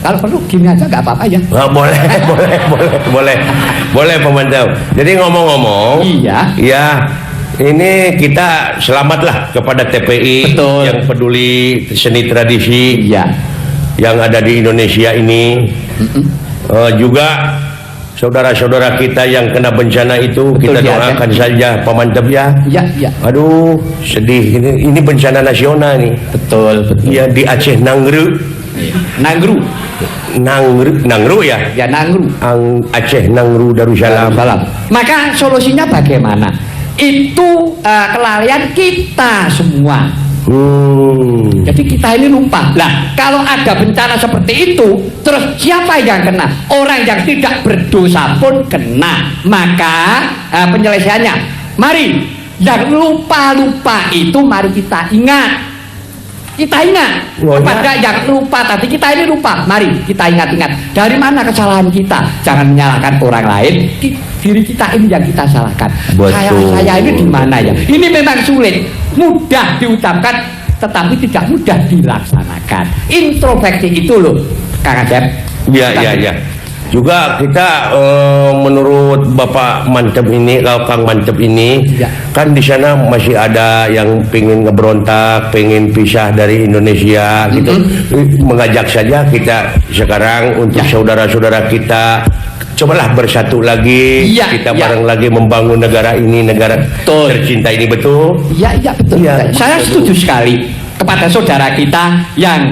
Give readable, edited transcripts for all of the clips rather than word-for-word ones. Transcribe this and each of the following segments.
Kalau perlu gini aja nggak apa-apa ya. Boleh, boleh Pak Mantap. Jadi ngomong-ngomong, Iya. ya ini kita selamatlah kepada TPI. Betul. Yang peduli seni tradisi. Iya. Yang ada di Indonesia ini. Juga saudara-saudara kita yang kena bencana itu, betul, kita doakan saja Pak Mantap ya. Iya. Aduh, sedih ini bencana nasional nih. Betul. Ya di Aceh Nangru ya. Ya Nangru. Aceh Nangru Darussalam. Maka solusinya bagaimana? Itu kelalaian kita semua. Jadi kita ini lupa. Lah, kalau ada bencana seperti itu, terus siapa yang kena? Orang yang tidak berdosa pun kena. Maka penyelesaiannya, mari yang lupa-lupa itu mari kita ingat. Kita ingat kepada yang lupa tadi, kita ini lupa. Mari kita ingat-ingat dari mana kesalahan kita. Jangan menyalahkan orang lain. Diri kita ini yang kita salahkan. Saya ini di mana ya? Ini memang sulit, mudah diucapkan, tetapi tidak mudah dilaksanakan. Introspeksi itu loh, Kang Asep. Iya. Juga kita menurut Bapak Mantep ini, kalau Kang Mantep ini, kan di sana masih ada yang pengen ngeberontak, pengen pisah dari Indonesia gitu. Mengajak saja kita sekarang untuk saudara-saudara kita, cobalah bersatu lagi, kita bareng lagi membangun negara ini, negara tercinta ini, betul? Iya betul. Saya setuju sekali kepada saudara kita yang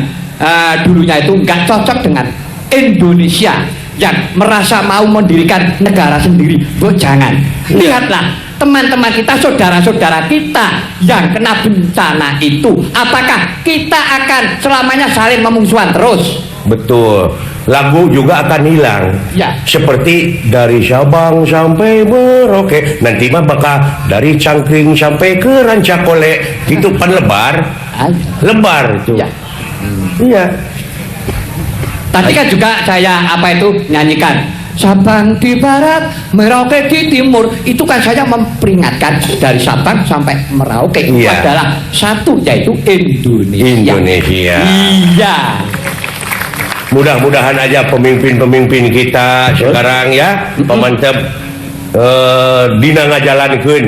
dulunya itu nggak cocok dengan Indonesia, yang merasa mau mendirikan negara sendiri. Jangan. Lihatlah teman-teman kita, saudara-saudara kita yang kena bencana itu, apakah kita akan selamanya saling memusuhan terus? Betul. Lagu juga akan hilang. Seperti dari Sabang sampai Merauke, nanti mah bakal dari Cangkring sampai ke Rancakole. Itu pan lebar itu. Iya. Tadi kan juga saya nyanyikan Sabang di barat, Merauke di timur. Itu kan saya memperingatkan dari Sabang sampai Merauke itu adalah satu, yaitu Indonesia. Iya. Mudah-mudahan aja pemimpin-pemimpin kita sekarang ya, Pak Mantep, dina ngajalankeun.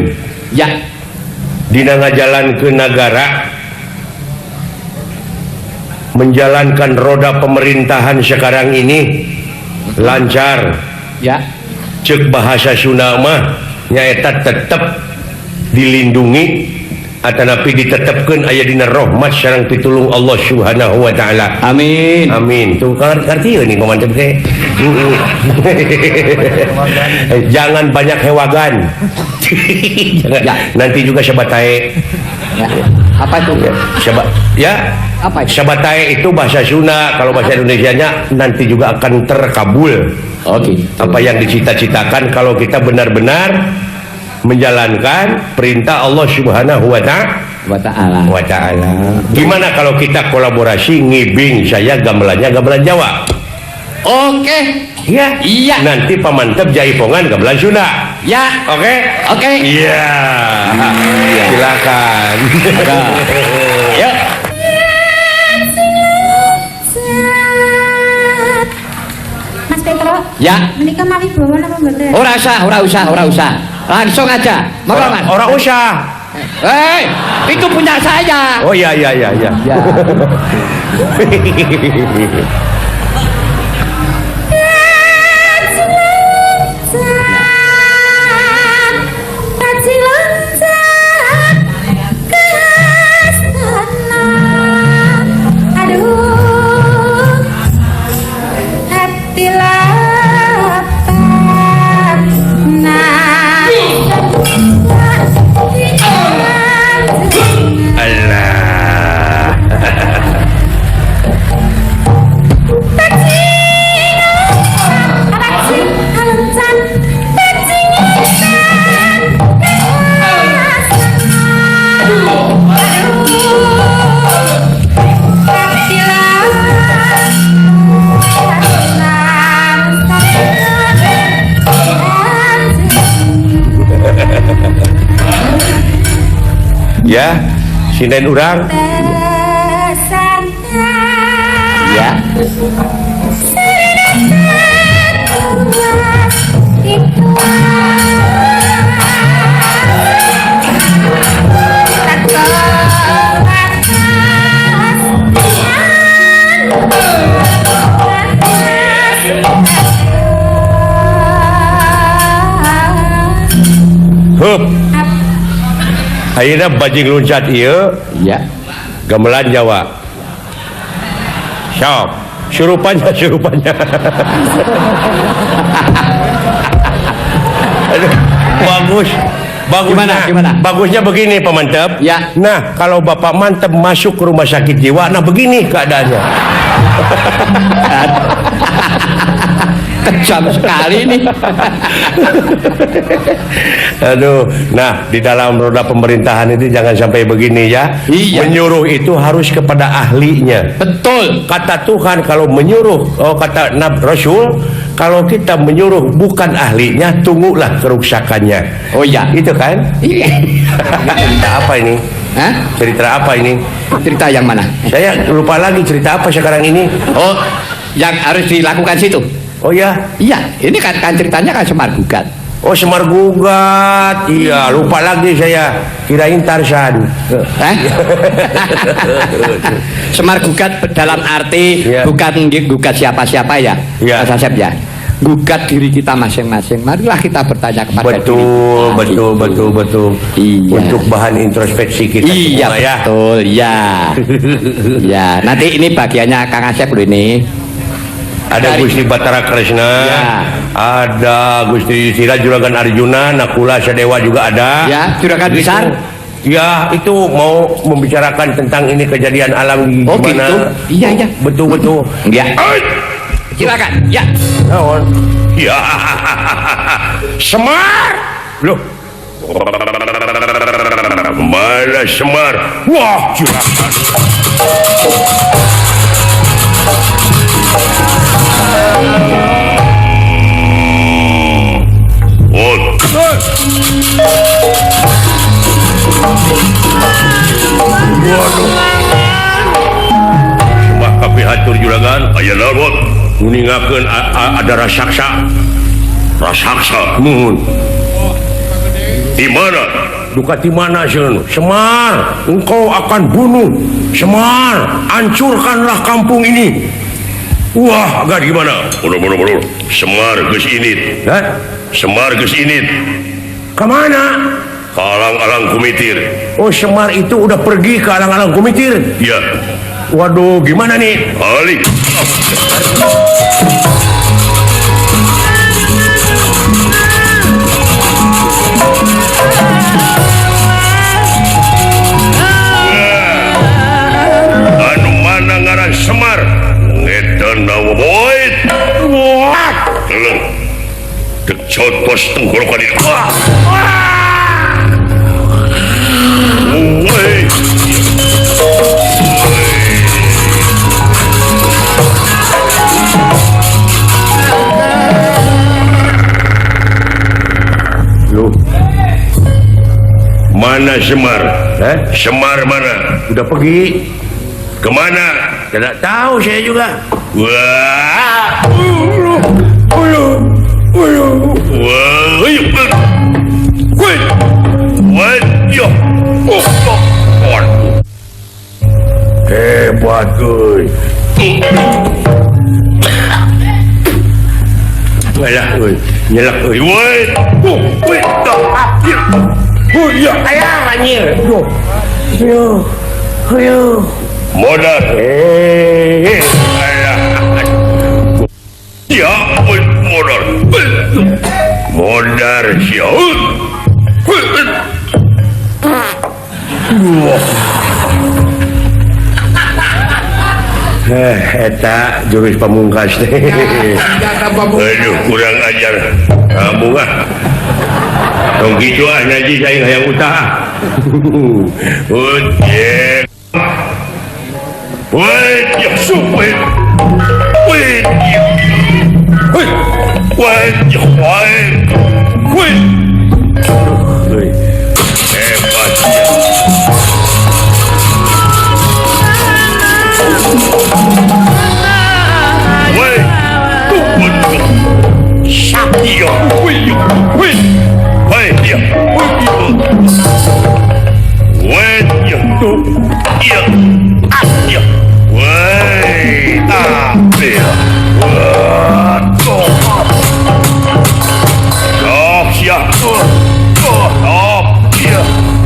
Dina ngajalankeun negara, menjalankan roda pemerintahan sekarang ini lancar. Cek bahasa Sunda mah nyaeta tetep dilindungi atanapi ditetapkan aya dina rahmat sareng pitulung Allah Subhanahu wa taala. Amin. Tuh arti ini Mantep teh. Jangan banyak hewagan. Nanti juga sabatae. Apa itu? Apa itu? Sabatae itu bahasa Sunda, kalau bahasa Indonesianya nanti juga akan terkabul. Apa yang dicita-citakan kalau kita benar-benar menjalankan perintah Allah Subhanahu wa ta'ala. Gimana kalau kita kolaborasi ngibing saya gamelannya gamelan Jawa? Iya. Nanti Pak Mantep jaipongan gamelan Sunda. Oke. Iya. Silakan. Yuk. Mas Petro. Menikah mawi bawa apa mboten? Ora usah. Langsung aja. Monggo Mas. Ora usah. Itu punya saya. Oh iya. Ya, sinden urang. Ya. ayeuna bajing loncat ieu Ya. gamelan Jawa. Sok, surupannya. Aduh, bagus. Gimana? Bagusnya begini Pak Mantep. Ya. Nah, kalau Bapak Mantep masuk ke rumah sakit jiwa, nah begini keadaannya. Kejam sekali ini. Aduh, nah di dalam roda pemerintahan itu jangan sampai begini ya. Iya. Menyuruh itu harus kepada ahlinya. Betul. Kata Tuhan kalau menyuruh, kata Nabi Rasul, kalau kita menyuruh bukan ahlinya, tunggulah kerusakannya. Oh iya. Itu kan? Iya. Cerita apa ini? Hah? Cerita apa ini? Cerita yang mana? Saya lupa lagi cerita apa sekarang ini. Oh, yang harus dilakukan situ. Oh ya, Iya, ini kan ceritanya kan Semar Gugat. oh Semar Gugat. Iya, lupa lagi saya. Kirain Tarsan. Hah? Semar Gugat dalam arti Iya. bukan gugat siapa-siapa ya, Iya. Mas Asep ya. Gugat diri kita masing-masing. Marilah kita bertanya kepada diri kita. Betul. Iya. Untuk bahan introspeksi kita Iya semua ya. betul, ya. Ya, nanti ini bagiannya Kang Asep loh ini. Ada Dari- Gusti Batara Kresna, Ya. ada Gusti Sira Juragan Arjuna, Nakula Sadewa juga ada. Ya, juragan Itu- besar. Ya, itu mau membicarakan tentang ini kejadian alam di Oh, mana? gitu? Iya. Betul. Ya. Silakan. Ya. Naon? Ya. Semar. Loh. Mana Semar? Wah, juragan. Sembah kabeh hatur juragan, aya naon? Nguningakeun ada raksasa. Nuhun. Di mana? Duka di mana Sen? Semar, engkau akan bunuh. Semar, hancurkanlah kampung ini. Wah, agak gimana? Bener. Semar geus init. Hah? Semar geus init. Kemana? Ke alang-alang Kumitir. Oh, Semar itu udah pergi ke alang-alang Kumitir? Iya. Waduh, gimana nih? Balik. Anu mana ngaran Semar? Ngedan nawoboit. Wah. Dek cotos tenggorokan ini. Wah. Woi. Lu mana Semar? Semar mana? Udah pergi. Kemana? Tidak tahu saya juga. Wah. Hebat kuy. Alah kuy, nyelak kuy. Ya, ayah anjir. Yo. Modal. Ya, modal. Modal siaut. Eta jurus pamungkas teh. Aduh, kurang ajar. Kamu ah. Tong gitu ah ngaji saya hayang utah. Ojek. Woi, ya supet. Woi. Woi, woi. Hebat. Woi. Sakio. Woi. Woi, dia. Woi, ya tu. Ya. Ya. Woi, ya. Stop, ya. Stop, ya.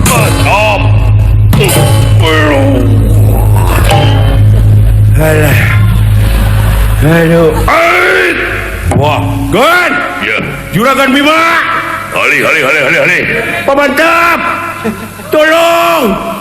Stop. Aduh. Wah, Gan. Ya. Juragan Bima. Ali. Pemantap. Tolong.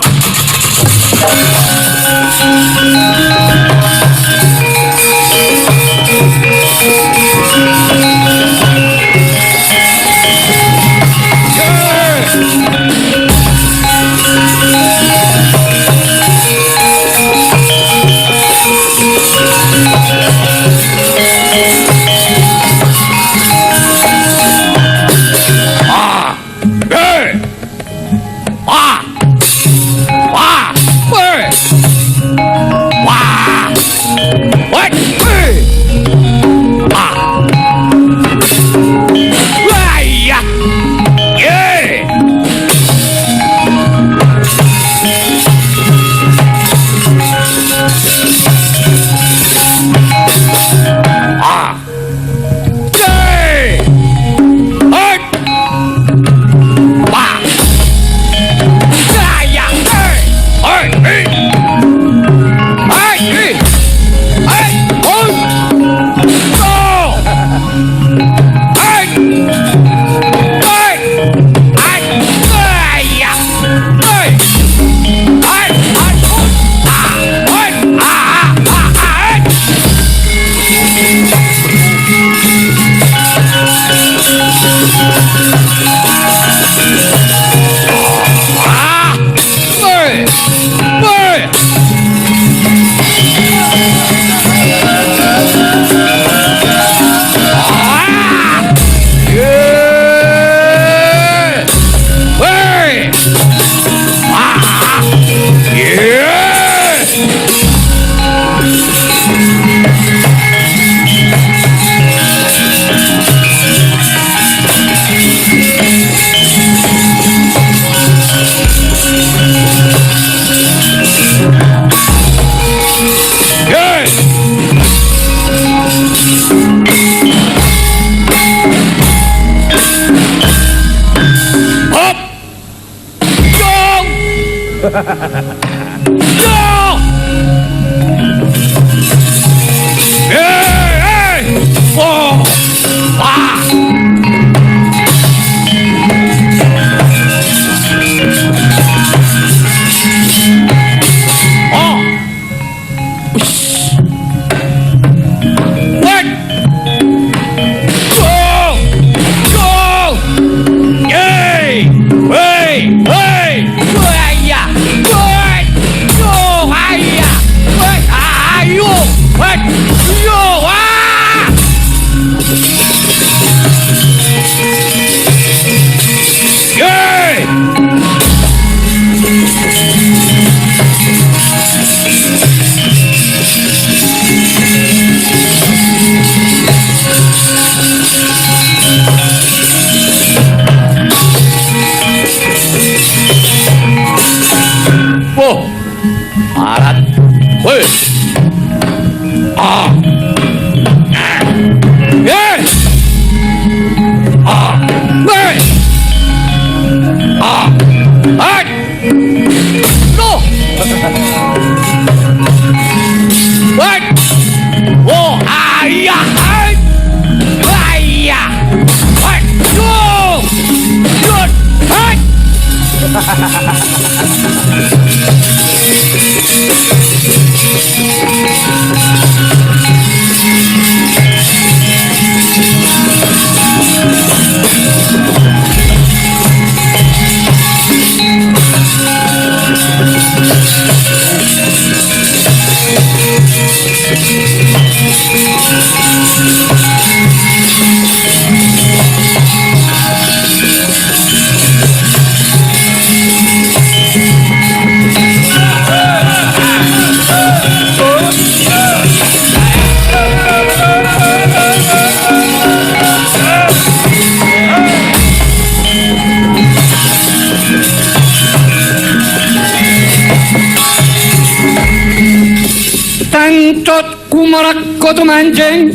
Tangcot kumarak koto mancing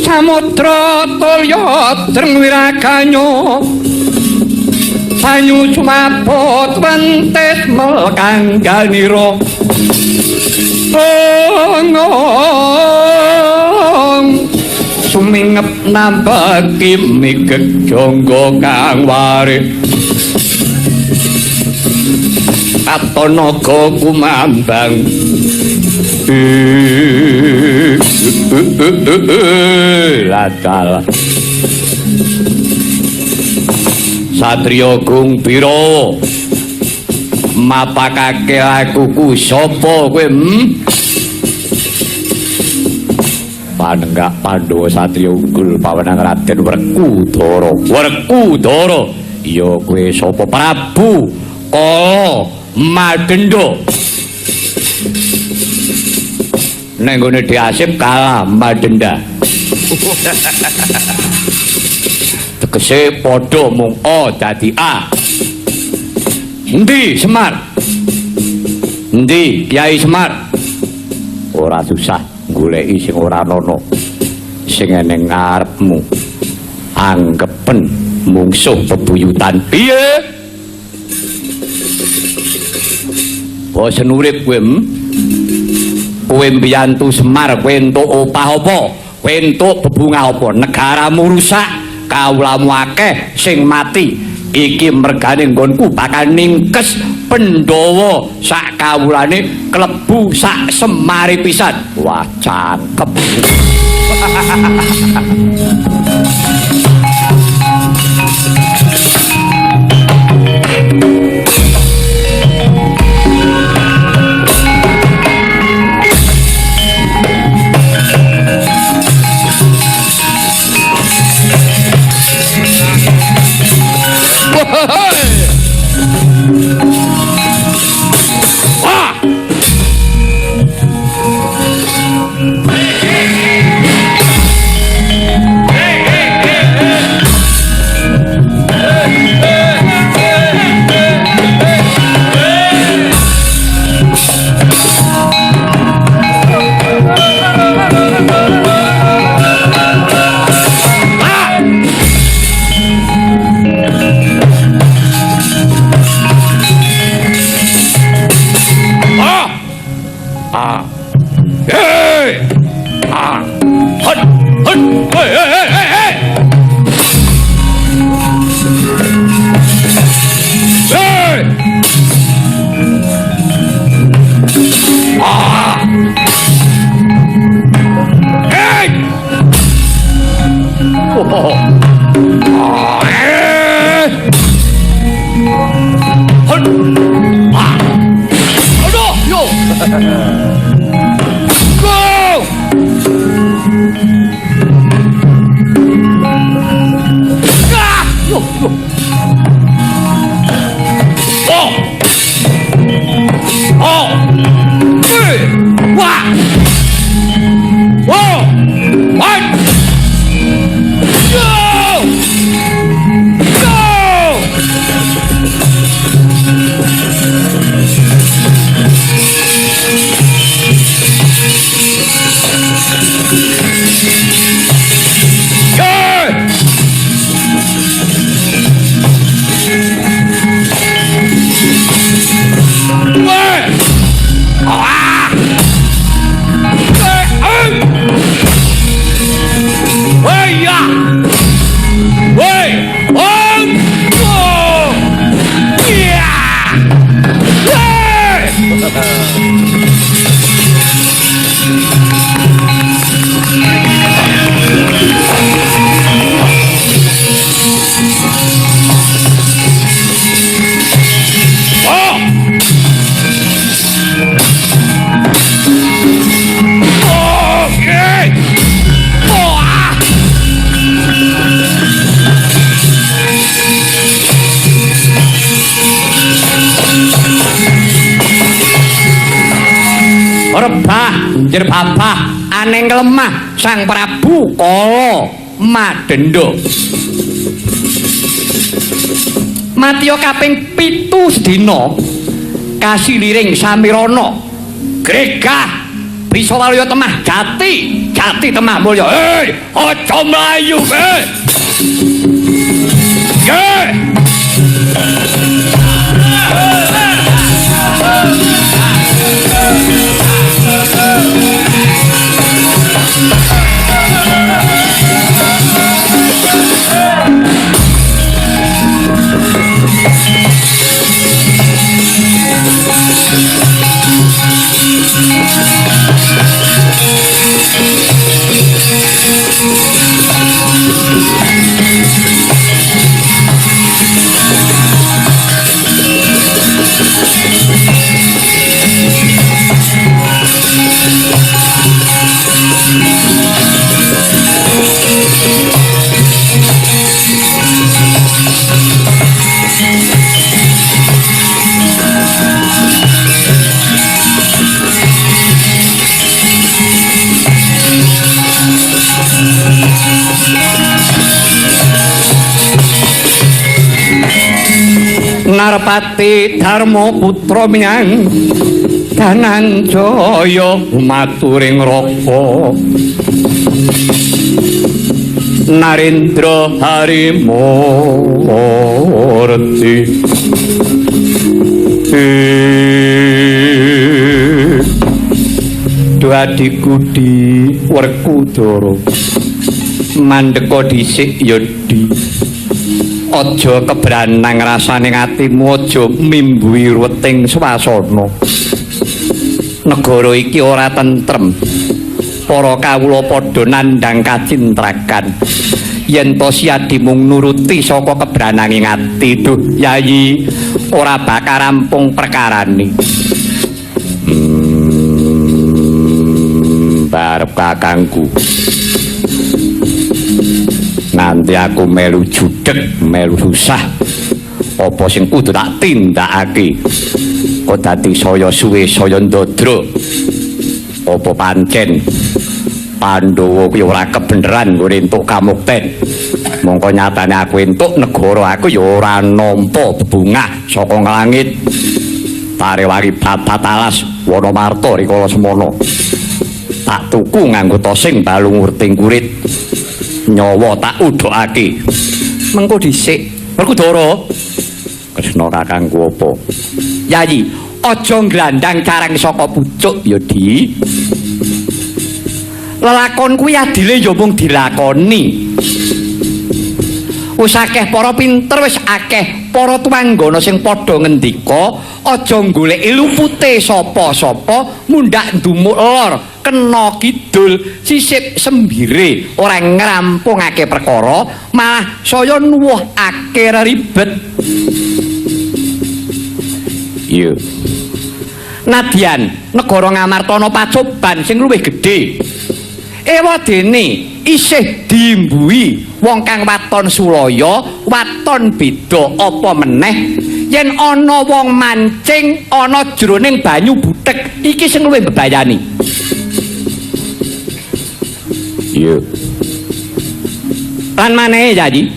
samudra toya trengwiraganyo banyu sumaput wentis melkangganira sumingep nambah kimigek jangga kang waris Atanaga kumambang lacal Satriya Gumpira mapakake aku ku sapa kowe Panenggak Pandhawa satriya unggul pawenang Raden Werkudara Werkudara ya kowe sapa Prabu Kala Madenda ning gone diasip Kala Madenda tegese padha mung A dadi A endi Semar endi Kyai Semar ora susah goleki sing ora ana sing eneng ngarepmu anggepen mungsuh bebuyutan piye bosen urip kowe kowe mbiyantu Semar kowe entuk opah apa kowe entuk bebungah apa negaramu rusak kawulamu akeh sing mati iki mergane nggonku bakal ningkes Pandhawa sak kawulane klebu sak Semare pisan wah cakep Jer babah aneng lemah Sang Prabu Kala Madenda Matya kaping 7 sedina kasiliring Samirana gregah bisa waluya temah jati temah mulya aja mlayu Narpati Dharma putra minyang Dananjaya maturing raka Narendra Harimurti Dadiku di Werkudara mandeka dhisik ya di aja kebranang rasane atimu aja mimbuhi weting swasana negara iki ora tentrem para kawula padha nandhang kacintrakan yen to siadi mung nuruti saka kebrananging ati duh yayi ora bakal rampung perkarane barep kakangku nanti aku melu judeg melu susah apa sing kudu tak tindakake kok dadi saya suwe saya ndodro apa pancen Pandhawa kuwi ora kebeneran nggo entuk kamukten mongko nyatane aku entuk negara aku ya ora nampa bebungah saka langit Parewari babat alas Wonomarta rikala semana tak tuku nganggo tosing balung urting kurit nyawa tak udhokake mengko dhisik Werkudara Kresna kakangku apa Yayi aja nglandang carang saka pucuk ya Di lelakon kuwi adile ya mung dilakoni wis akeh para pinter wis akeh para tuanggana sing padha ngendika aja golek lupute sapa-sapa mundhak ndumuk lor kena kidul sisip sembire ora ngrampungake perkara malah saya nuwuhake ribet iya nadyan negara Ngamartana pacoban sing luwih gedhe ewadene isih diimbuhi wong kang waton sulaya waton beda apa meneh yen ana wong mancing ana jroning banyu butek iki sing luwih mbebayani iya lan maneh Yayi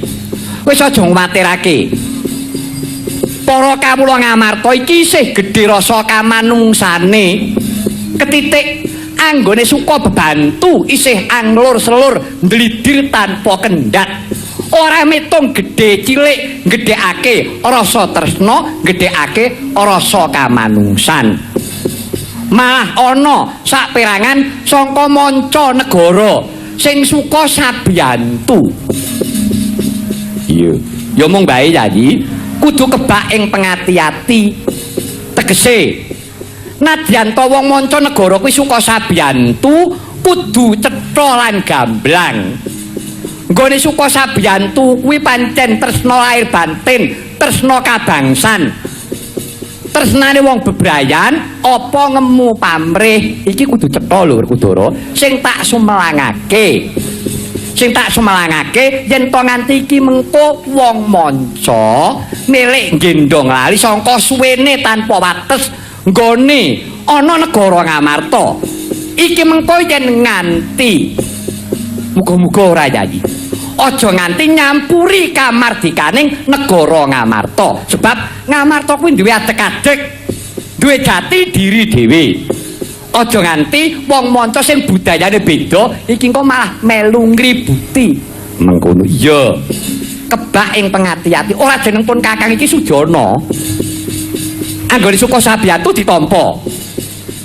wis aja nguwatirake para kawula Ngamarta iki isih gedhe rasa kamanungsane ketitik anggone suka bebantu isih anglur selur ndlidir tanpa kendhat ora mitung gedhe cilik gedhekake rasa tresna gedhekake rasa kamanungsan malah ana saperangan saka manca negara sing suka sabiyantu iya ya mung bae Yayi kudu kebak ing pengati-ati tegese nadyan to wong manca negara kuwi suka sabiyantu kudu cetha lan gamblang nggone suka sabiyantu kuwi pancen tresna lahir batin tresna kabangsan tresnane wong bebrayan apa ngemu pamrih iki kudu cetha lho Werkudara sing tak sumelangake yen to nganti iki mengko wong manca milik gendong lali sangka suwene tanpa wates nggone ana negara Ngamarta iki mengko yen nganti muga-muga ora Yayi aja nganti nyampuri kamardikaning negara Ngamarta sebab Ngamarta kuwi duwe adeg-adeg duwe jati diri dhewe aja nganti wong manca sing budayane beda iki engko malah melu ngributi mengkono iya kebak ing pengati-ati ora jeneng pun kakang iki Sujana anggone suka sabiyantu ditampa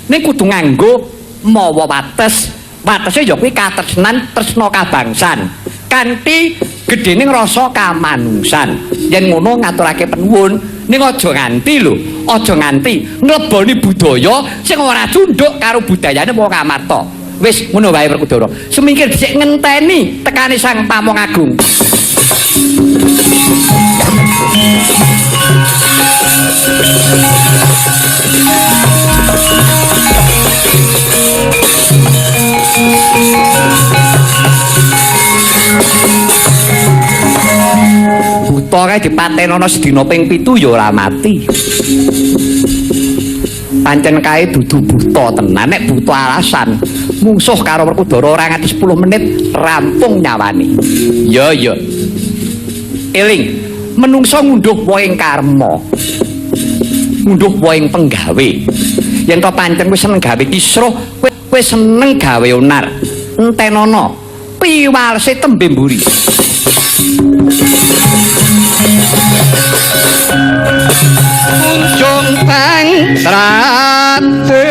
ning kudu nganggo mawa wates watese ya kuwi katresnan tresna kabangsan kanthi gedhening rasa kamanungsan yen ngono ngaturake penuwun ning aja nganti lho, aja nganti ngleboni budaya sing ora cunduk karo budayane wong Amarta. Wis ngono wae Werkudara. Semingkir dhisik ngenteni tekane Sang Pamong Agung. Buta kae dipatenono sedina ping 7 ya ora mati. Pancen kae dudu buta tenan, nek buta alasan mungsuh karo Werkudara ora nganti 10 menit rampung nyawani. Ya ya. Eling, menungso ngunduh woing karma. Ngunduh woing penggawe. Yen to pancen wis seneng gawe kisruh, kowe seneng gawe onar. Entenono piwalese tembe mburi. Kunjung pangtrate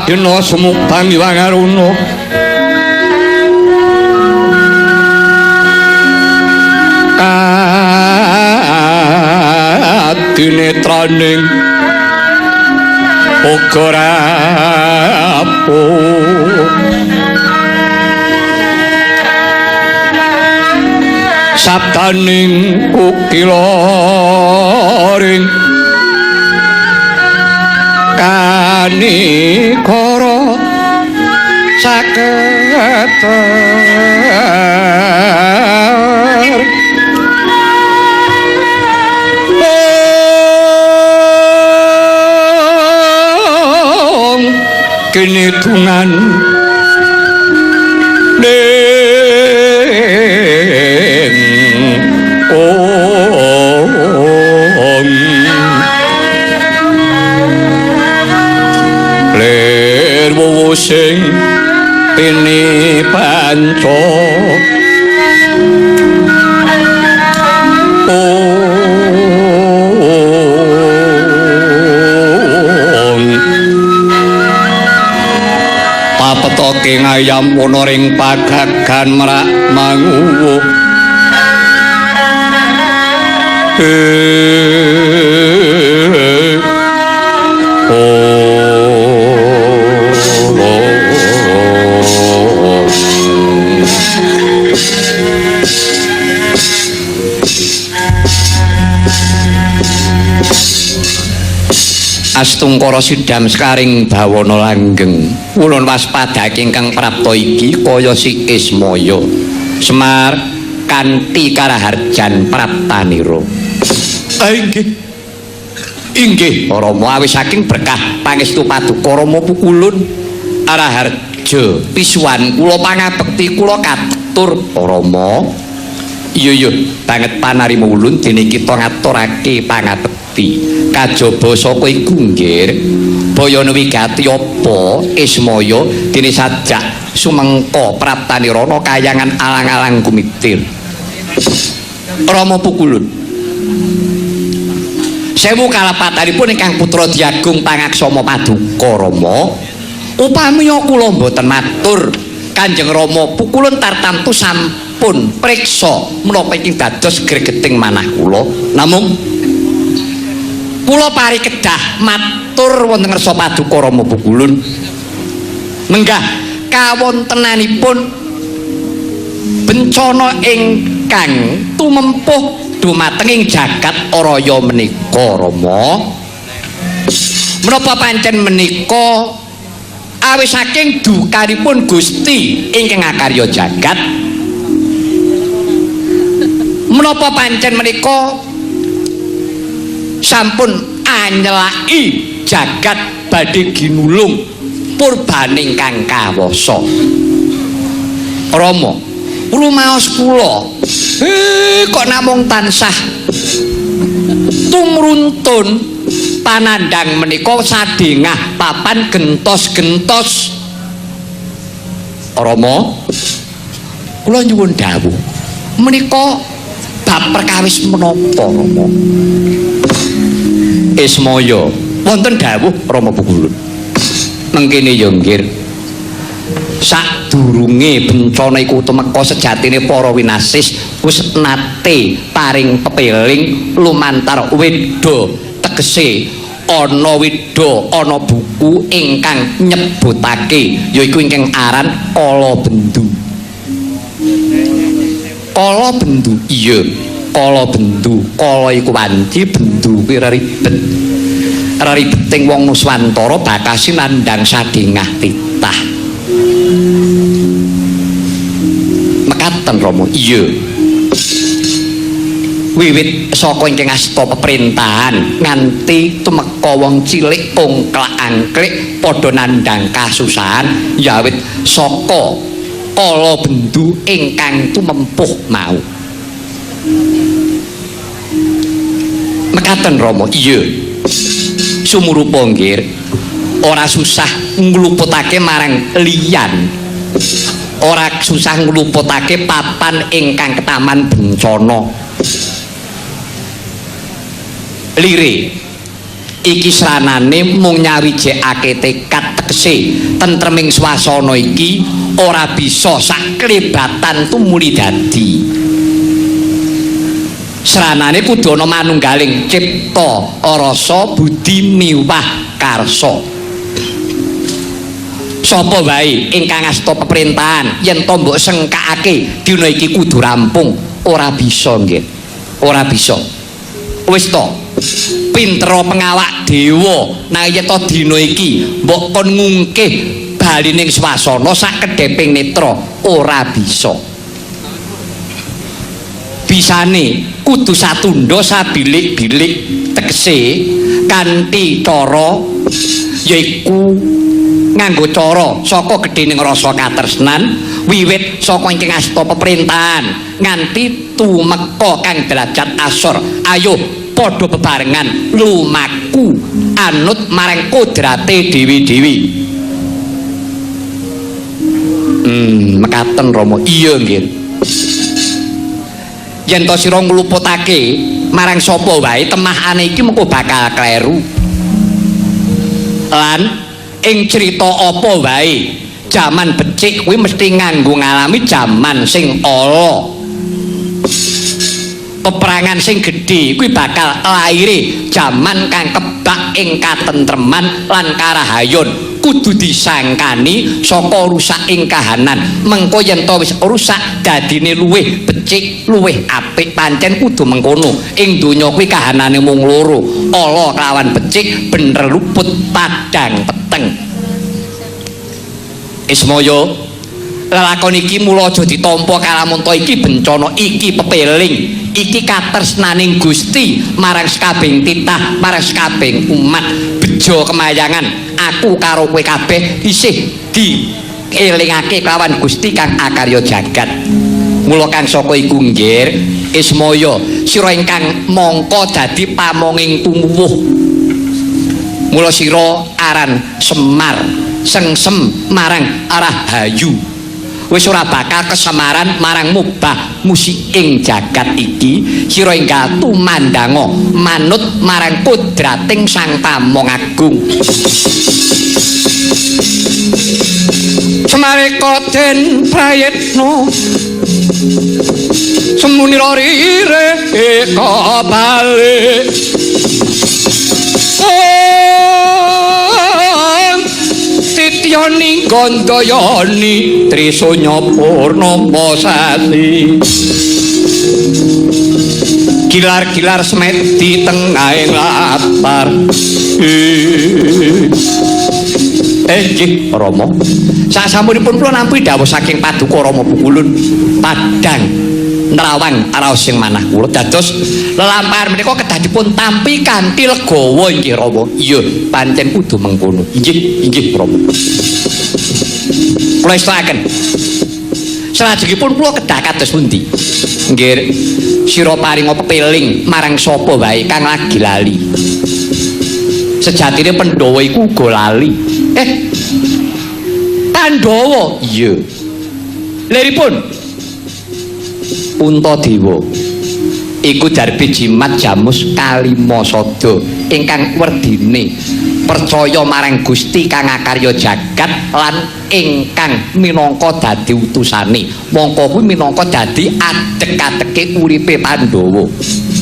Dina sumupang iwangaruno kadinetraning uga rapuh sabdaning kukilaring kanikara saketer kinidungan sing ini panco papetoking ayam ana ring pagagan merak manguwuh Astungkara sidam sekaring bawana langgeng ulun waspadake ingkang prapta iki kaya si Ismaya Semar kanthi karaharjan Praptanira. Inggih Rama, awis saking berkah pangestu Paduka Rama Pukulun Araharja pisuwan kula pangabekti kula katur Rama. Iya banget panarima ulun dene kita ngaturake pangabekti kajaba saka iku nggih bayana wigati apa Ismaya dene sajak sumengka Praptanira ana kayangan alang-alang gumitir. Rama Pukulun sewu kalapatanipun ingkang putra Diagung Pangaksama Paduka Rama, upami kula mboten matur Kanjeng Rama Pukulun tartamtu sampun priksa menapa ingkang dados gregeting manah kula, namung kula parikedah matur wonten ngarsa Paduka Rama Pukulun menggah kawontenanipun bencana ingkang tumempuh dumateng jagat raya menika Rama. Menapa pancen menika awis saking dukanipun Gusti ingkang ngakarya jagat, menapa pancen menika sampun anyelaki jagat badhe ginulung purbaning kang kawasa. Rama, rumaos kula kok namung tansah tumruntun panandang menika sadengah papan gentos-gentos. Rama, kula nyuwun dawuh menika bab perkawis menapa Rama? Ismaya wonten dawuh Rama Pukulun mengkene ya nggih. Sadurunge bencana iku tumeka sejatine para winasis wis nate paring pepeling lumantar weda, tegese ana weda ana buku ingkang nyebutake yaiku ingkang aran Kalabendu. Kalabendu iya Kalabendu, kala iku wanci, bendu kuwi ribet. Ribeting wong Nuswantara bakasi nandhang sadengah titah. Mekaten Rama, iya wiwit saka ingkang asta peperintahan nganti tumeka wong cilik ongklak-angklik padha nandhang kasusahan yawit saka Kalabendu ingkang tumempuh mau. Mekaten Rama, iya sumurupa nggih ora susah ngluputake marang liyan, ora susah ngluputake papan ingkang ketaman bencana. Lire iki sranane mung nyawijekake tekad tegese tentreming swasana iki ora bisa sak klebatan tumuli dadi. Sranane kudu ana manunggaling cipta rasa budi miwah karsa. Sapa wae ingkang asta peperintahan yen to mbok sengkakake dina iki kudu rampung, ora bisa nggih. Ora bisa. Wis to. Pintera pengawak dewa nang yen to dina iki mbok kon ngungkih balining swasana sak kedheping netra, ora bisa. Bisane kudu satundha sabilik-bilik tegese kanthi cara yaiku nganggo cara saka gedhening rasa katresnan wiwit saka ingkang asta peperintahan nganti tumeka kang derajat asor. Ayo padha bebarengan lumaku anut marang kodrate dewi-dewi. Mekaten Rama, iya nggih. Yen to sira ngluputake marang sapa wae temahane iki mengko bakal kleru. Lan ing crita apa wae jaman becik kuwi mesti nganggo ngalami jaman sing ala. Peperangan sing gedhe kuwi bakal laire jaman kang kebak ing katentreman lan karahayon. Kudu disangkani saka rusak ing kahanan. Mengko yen to wis rusak dadine luwih becik, luwih apik, pancen kudu mengkono. Ing donya kuwi kahanane mung loro, ala kelawan becik, bener luput padang peteng. Ismaya lelakon iki mula aja ditampa kalamun to iki bencana, iki pepeling, iki katresnaning Gusti marang sakabeng titah, marang sakabeng umat. Bejo kemayangan aku karo kowe kabeh isih dielingake kelawan Gusti kang akarya jagat. Mula kang saka iku nggih Ismaya sira ingkang mangka dadi pamonging tumuwuh. Mula sira aran Semar, sengsem marang arah hayu. Wis ora bakal kesemaran marang mubah musik ing jagat iki. Sira enggal tumandanga manut marang kodrating Sang Pamong Agung. Semareka den prayitna semuni rire eka bali Tityani Gandayani Trisanya Purnama Sasi gilar-gilar semedi tengahing latar nggih Rama sasampunipun kula nampi dawuh saking Paduka Rama Pukulun padhang nerawang araos sing manah kula dados lelampahan menika kedah dipun tampi kanthi legawa nggih Rama. Iya pancen kudu mengkono. Inggih Rama. Kula istirahaken. Salajengipun kula kedah kados pundi? Nggih sira paringa pepeling marang sapa wae kang lagi lali. Sejatine Pandhawa iku uga lali. Pandhawa iya. Liripun Untadewa iku darbe jimat Jamus Kalimasada ingkang werdine percaya marang Gusti kang akarya jagat lan ingkang minangka dadi utusane. Mongko kuwi minangka dadi adek-adeke uripe Pandhawa.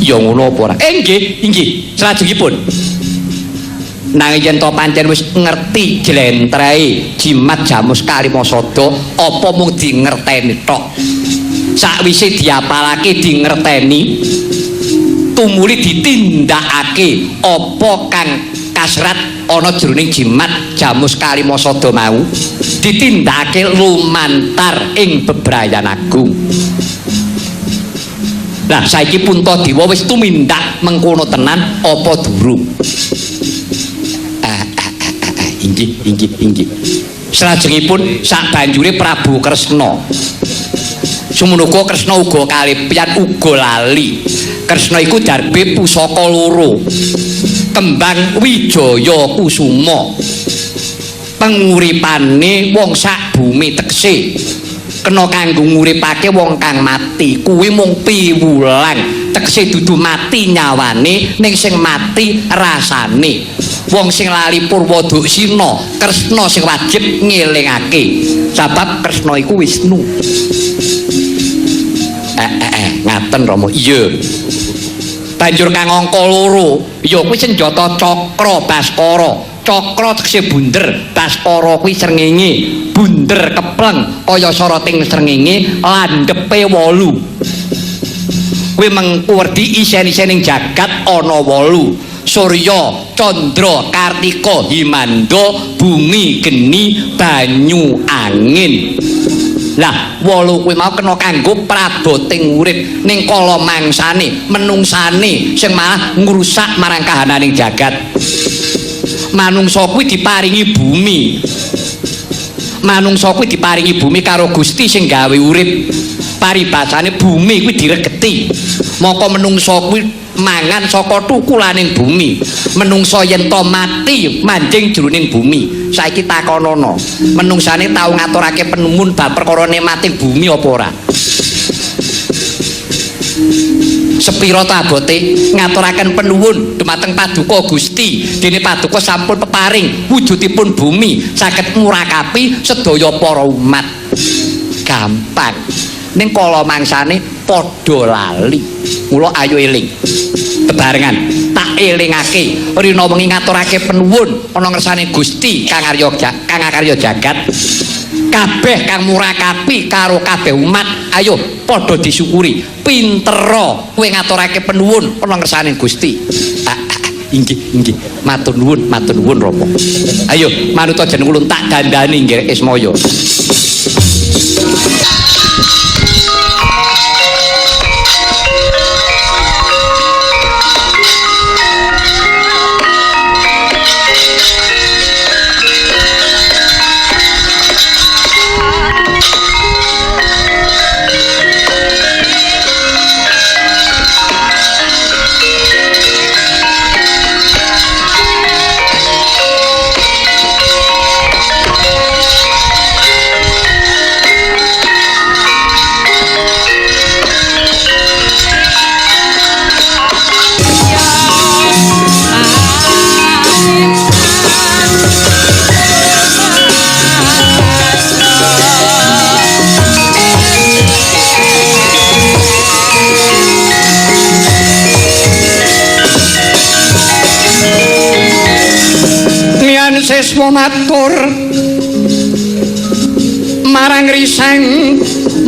Ya ngono apa ora? Inggih. Salajengipun nanging yen to pancen wis ngerti jlentrehe jimat Jamus Kalimasada apa mung dingerteni tok. Sakwise diapalake dingerteni tumuli ditindakake apa kang kasrat ana jroning jimat Jamus Kalimasada mau ditindakake lumantar ing bebrayan agung. Lah saiki Puntadewa wis tumindak mengkono tenan apa durung? Inggih. Salajengipun sak banjure Prabu Kresna. Sumunaga Kresna uga kalepian uga lali. Kresna iku darbe pusaka loro. Kembang Wijaya Kusuma. Penguripane wong sak bumi tekse kena kanggo nguripake wong kang mati. Kuwi mung piwulang. Tekse dudu mati nyawane ning sing mati rasane. Wong sing lali Purwadaksina, Kresna sing wajib ngelingake. Sebab Kresna iku Wisnu. Ngaten Rama. Iya. Banjur kang angka loro ya kuwi senjata Cakra Baskara. Cakra tegese bunder, Baskara kuwi srengenge. Bunder kepleng kaya soroting srengenge, landhepe 8. Kuwi mengkuwerdi isen-isening jagat ana 8. Surya, Candra, Kartika, Himanda, bumi, geni, banyu, angin. Lah 8 kuwi mau kena kanggo praboting urip ning kala mangsane menungsane sing malah ngrusak marang kahananing jagat. Manungsa kuwi diparingi bumi. Manungsa kuwi diparingi bumi karo Gusti sing gawe urip. Paribasane bumi kuwi diregeti. Maka menungsa kuwi mangan saka tukulaning bumi. Menungsa yen to mati manjing jroning bumi. Saiki takonono, menungsane tau ngaturake penumun bab perkara nikmating bumi apa ora? Sepira ta abote ngaturaken penuwun dumateng Paduka Gusti. Dene Paduka sampun peparing wujudipun bumi saged murakapi sedaya para umat. Gampang. Ning kala mangsane padha lali. Mula ayo eling. Bebarengan tak elingake rina wengi ngaturake penuwun ana ngersane Gusti kang akarya jagat. Kabeh kang murakapi karo kabeh umat, ayo padha disyukuri. Pintera kowe ngaturake penuwun ana ngersane Gusti. Inggih. Matur nuwun Rama. Ayo manut jeneng ulun tak dandani nggih Ismaya. seswa matur marang risang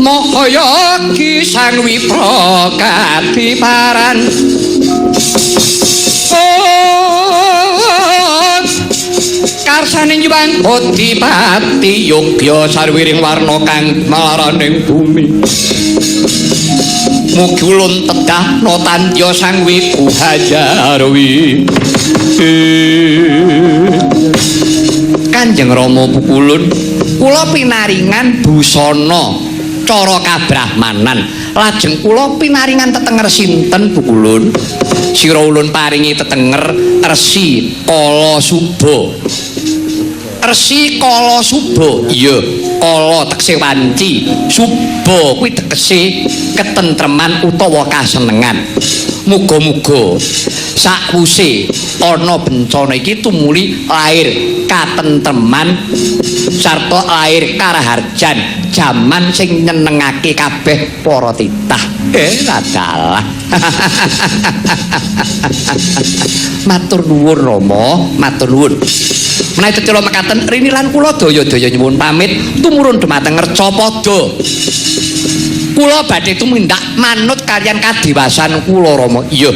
Mahaya Ki Sang Wipra kadiparan karsane nyuwang Adipati Yogya sarwiring warna kang malaraning bumi mugi ulun tedah notandya Sang Wiku Hajarwi Kanjeng Rama Pukulun kula pinaringan busana cara kabrahmanan lajeng kula pinaringan tetenger sinten Pukulun sira ulun paringi tetenger Resi Kala Suba Resi Kala Suba iya Kala tegese wanci Suba kuwi tegese ketentreman utawa kasenengan muga-muga sakwuse ana bencana iki tumuli lair katentreman sarta lair karaharjan jaman sing nyenengake kabeh para titah radalah matur nuwun Rama matur nuwun menawi tetela mekaten rini lan kula daya-daya nyuwun pamit tumurun dhumateng Ngercapada kula badhe tumindak manut kaliyan kadiwasan kula Rama iya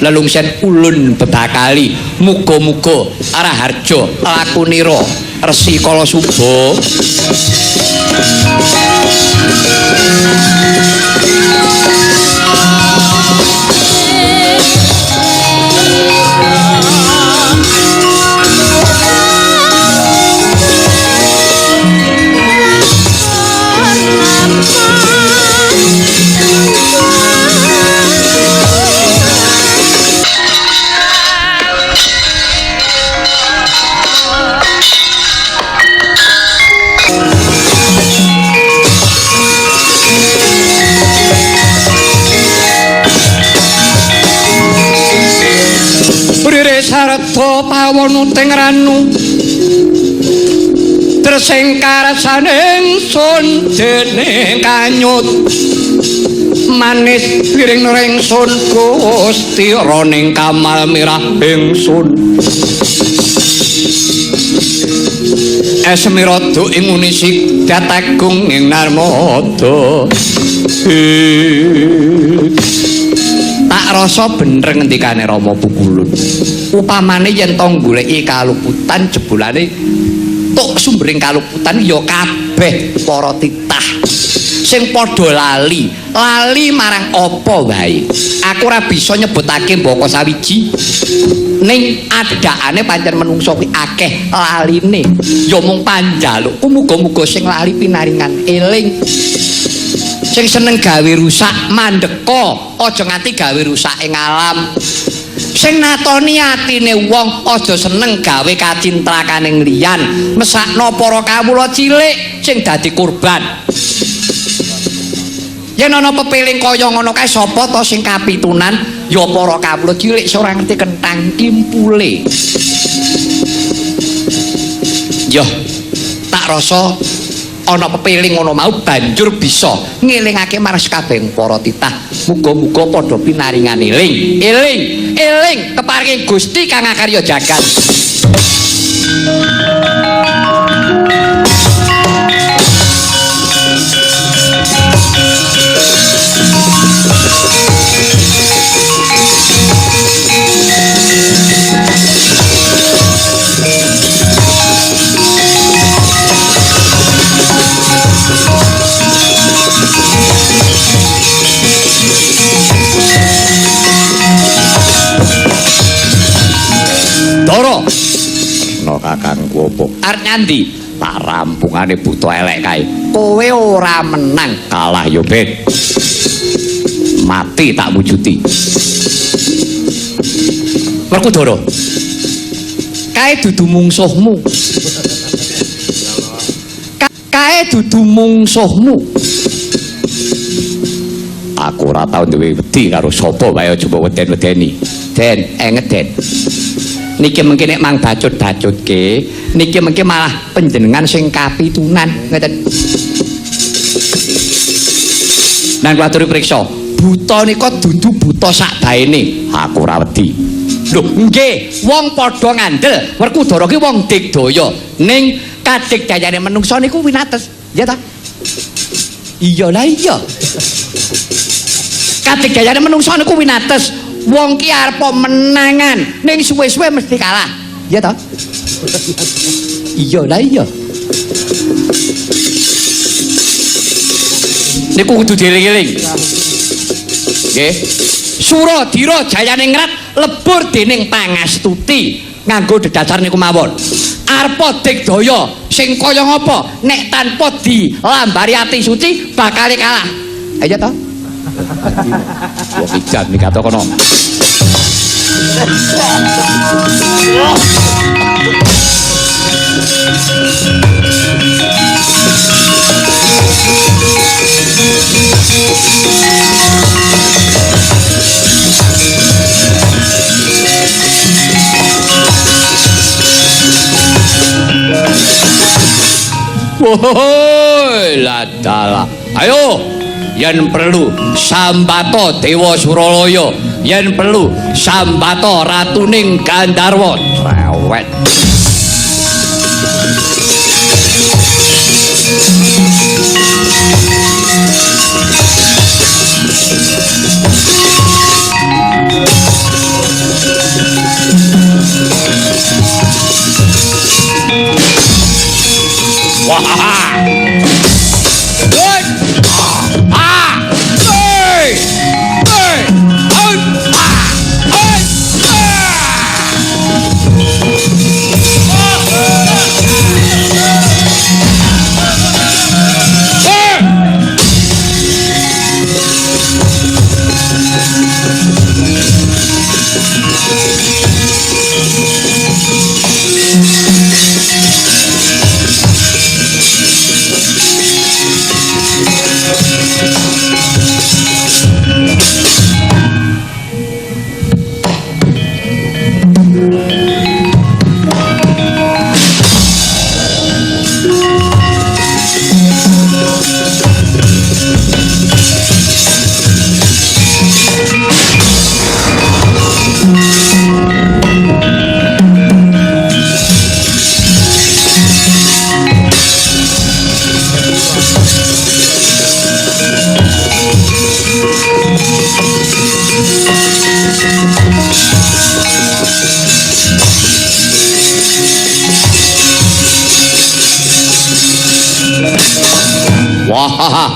lelungsen ulun bebakali muga-muga raharja lakunira Resi Kala Suba sarta pawon teng ranu tresing karasaning sun dening kanyut manis piring ringsun Gusti roning kamal mirah ingsun esmirada ing unisik datagung ing narmada tak rasa bener ngendikane Rama Pukulun upamane yen to goleki kaluputan jebulane tuk sumbering kaluputan ya kabeh para titah sing padha lali marang apa wae aku ora bisa nyebutake mbaka sawiji ning adakane pancen menungso kuwi akeh laline ya mung panjalukku muga-muga sing lali pinaringan eling sing seneng gawe rusak mandeka aja nganti gawe rusak ing alam sing natoni atine wong aja seneng gawe kacintrakaning liyan mesakno para kawula cilik sing dadi kurban yen ana pepiling kaya ngono kae sapa to sing kapitunan ya para kawula cilik ora ngerti kentang kimpule yo tak rasa ana pepiling ngono mau banjur bisa ngelingake marang kabeh para titah muga-muga padha pinaringan eling keparing Gusti kang akarya jagat Doro no kakangku opo arep nyandi tak rampungane buta elek kae kowe ora menang kalah yo Ben mati tak wujuti Werkudara kae dudu mungsuhmu kae dudu mungsuhmu aku ora tau duwe wedi karo sapa wae coba weden-wedeni Den engeden niki mengke nek mang bacut-bacutke niki mengke malah panjenengan sing kapitunan ngeten nang kula aturi priksa buta nika dundu buta sak baene aku ora wedi Lho, nggih, wong padha ngandel, Werkudara ki wong digdaya. Ning kadigdayane menungsa niku winates, ya ta? Iya lah iya. Kadigdayane menungsa niku winates. Wong ki arep menangan, ning suwe-suwe mesti kalah. Ya ta? Iya lah iya. Niku kudu dieling-eling. Nggih. Suradira Jayaningrat lebur dening Pangastuti nganggo dedasar niku mawon. Arepa digdaya sing kaya ngapa nek tanpa dilambari ati suci bakal kalah. Ayo to. Wong ijan iki katokono. Woi, ladala. Ayo, yen perlu Sambata Dewa Suralaya, yen perlu Sambata Ratuning Gandharwa. Rewet. Wah. Good. Ah. Hey. Hey. Out. Ah. Hey. Wah,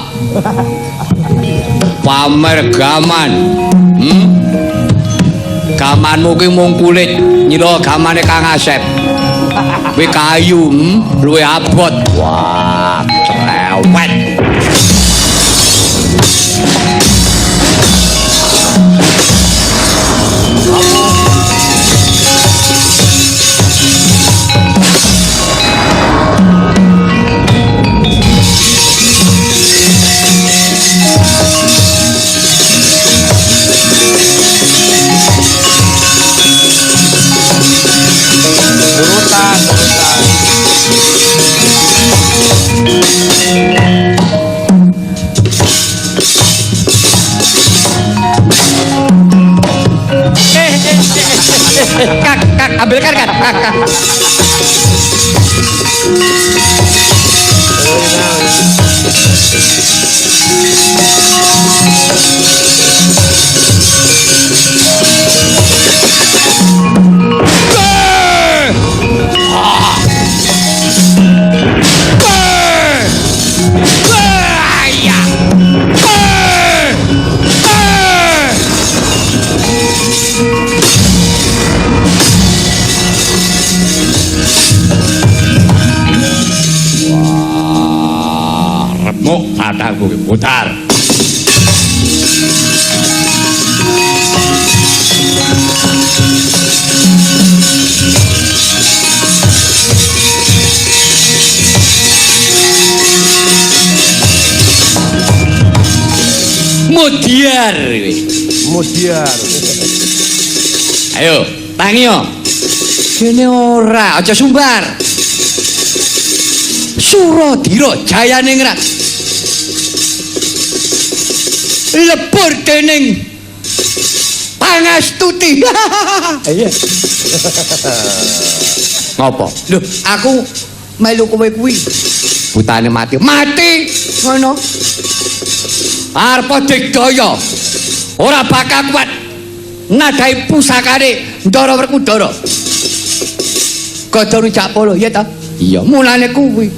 pamer gaman. Gamanmu ki mung kulit, nyira gamane Kang Asep. Kuwi kayu, luwih abot. Wah, cerewet. Kak, ambilkan kan? Kak. Mataku putar. Mudiar. Ayo, tangi yo. Kene ora, aja sumbar. Suradira Jayaningrat. Lebur dening pangastuti. Iya. Ngopo? Lho, aku melu kowe kuwi. Butane mati. Mati ngono. Arep digdaya. Ora bakal kuat. Nadai pusakane Ndara Werkudara. Kodho rujak polo, ya ta? Iya, mulane kuwi.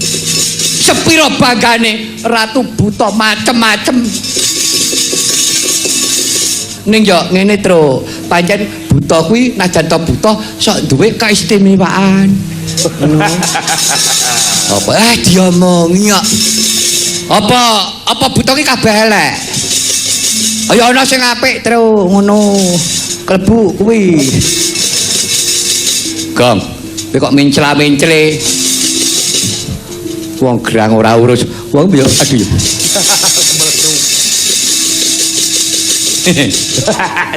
Sepira banggane Ratu Buta macem-macem. Ning yo ngene tro, pancen buta kuwi najan to buta sok duwe keistimewaan. Ngono. Apa diomongi kok. Apa buta ki kabeh elek. Ayo ana sing apik tro ngono. Klebu kuwi. Gong, kowe kok mencela-mencele. Wong gerang ora urus. Wong yo aduh yo.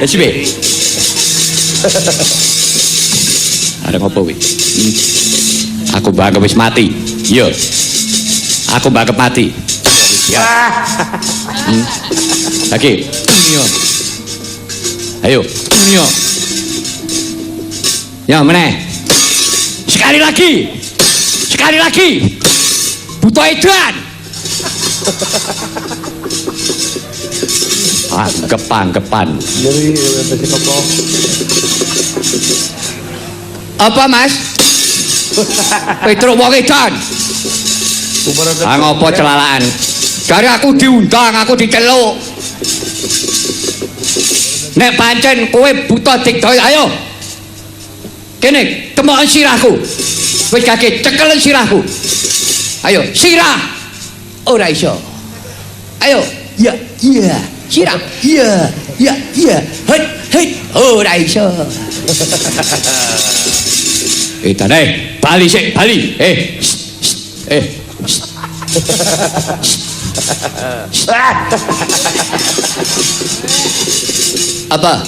Sibe. Ada apa wih? Aku bangga wis mati. Iya. Aku bangga mati. Ya. Lagi. Dunia. Ayo. Dunia. Ya meneh. Sekali lagi. Sekali lagi. Buta edan. Anggepan. Jadi kok. Apa Mas? Petro wong edan. Ngopo celalaan? Dari aku diundang, aku diceluk. Nek pancen kowe buta digdaya, ayo. Kene, temokan sirahku. Wis kaget cekelen sirahku. Ayo, sirah. Ora iso. Ayo, ya, iya. Sirah, iya. Hei, ora iso. Tane, bali sik, bali. Apa?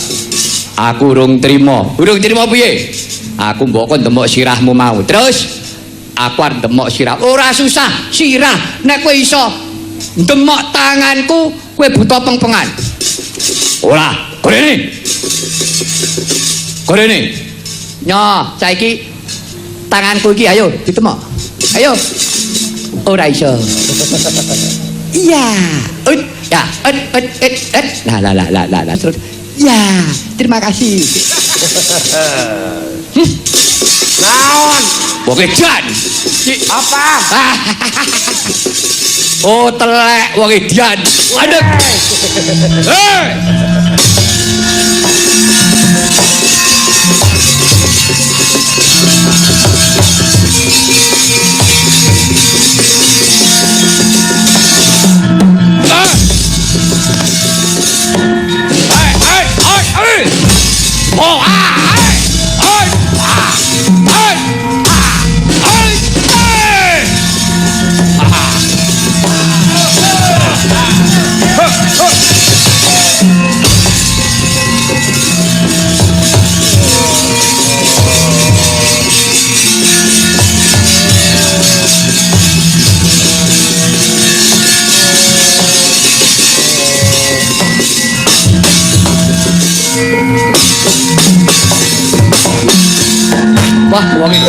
Aku urung trimo. Urung trimo piye? Aku mbok kon demok sirahmu mau. Terus aku arep demok sirah. Ora susah, sirah. Nek kowe iso demok tanganku, kowe buta pengpengan. Ora, korene. Nyo, saiki tanganku iki ayo ditemok. Ayo. Ora iso. Iya. Ya, Lah. Terus. Ya, terima kasih. Naon? Wong edan. Apa? Oh, telek wong edan. Adek. Hei. Wah, wong iki.